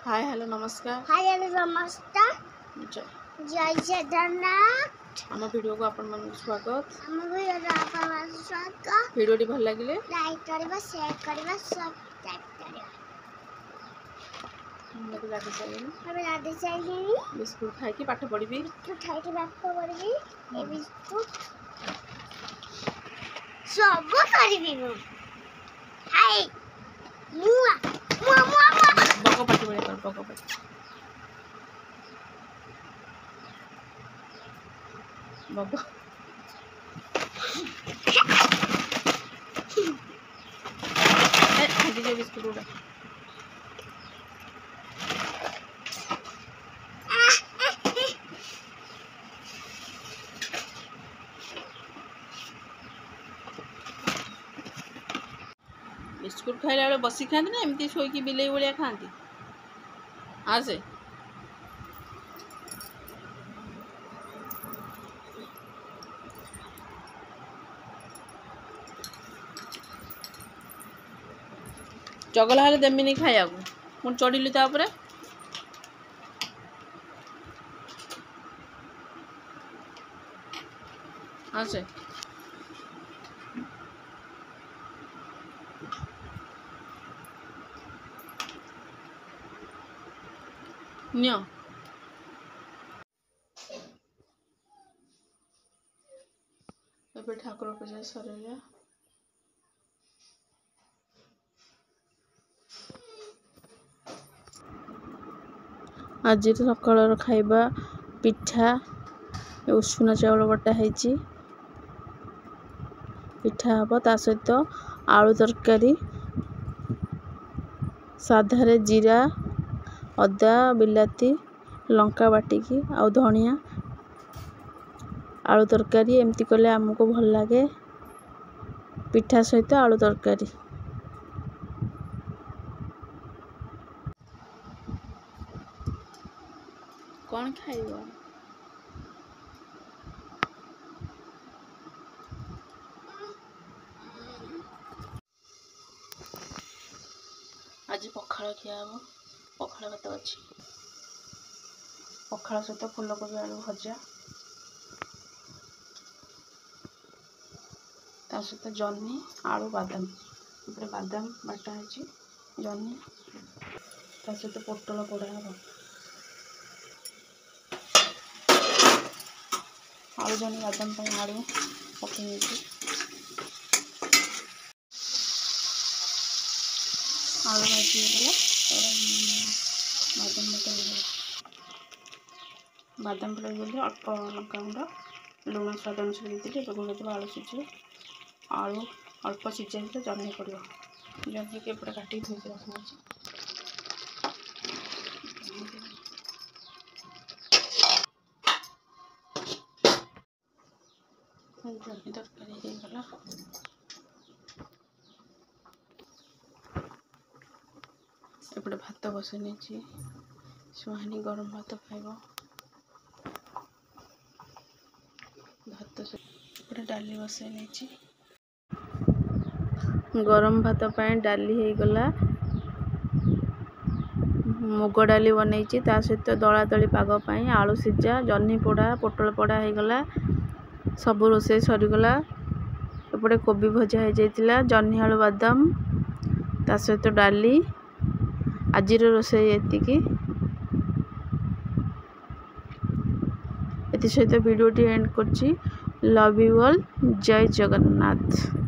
Hi hello नमस्कार। Hi hello नमस्कार। जय जगन्नाथ। आम वीडियो को आपण मन स्वागत। हम वीडियो आपन मन स्वागत। वीडियो टी भल लागिले लाइक करबा, शेयर करबा, सब्सक्राइब करबा। हम तो लागे चाहिए हम लागे चाहिए बिस्कुट खाई की पाठ पढ़ी बिस्कुट खाई की पाठ पढ़ी ए बिस्कुट सब करबी मु हाय मुआ मुआ मुआ मुआ बको पाठ पढ़ी कर बको पाठ बको ए खाई जो बिस्कुट उड़ा बिस्कुट खाइला बेले बसी खाती ना एमती शोकी बिलेई भाया खाती आसे चगला हेले देमिनी खाया को चढ़िली तापर आसे नियो एबे ठाकुर पूजा सरेला आज सकाल खाइबा पिठा उषुना चाउल बटा है पिठा हम ता सहित आलू तरकारी साधारे जीरा अदा बिलाती लंका बाटिकी आउ धनिया आलू तरकारी एमती कले आमको भल लगे पिठा सहित आलू तरकारी कौन खाइबा आज पखाड़ खिया हम पखाड़ भात अच्छी पखाड़ सहित फूलकोबी आलू भजा ता सहित जन्नी आलू बादाम बादाम बाटा है जन्नी ता सहित पोटल पोड़ा हम आलू जन्नी बादाम आलू पकई आलू भाजी बादाम बादाम पड़े अल्प लंका गुंड लुण स्वाद अनुसार देती गुंड आलू सीझे आलू अल्प सीझे जन्नी पड़ो जन्नी के एपटे काटिक धोई रखा जन्नी तरकारी गला एपटे भात बसई नहीं सुहानी गरम भात खाइब भात एपटे डाली बसई नहीं गरम भात डाली हो गला मुग डाली बनई ता सहित दला दली पागपाई आलू सीझा जन्नी पोड़ा पोटल पोड़ा हो गला सब रोसे सरीगला एपटे कोबी भजा हो जाइतिला जन्नी आलू बादाम ता सहित डाली आज रोसे ये सहित वीडियो टी एंड करछि। Love you all. जय जगन्नाथ।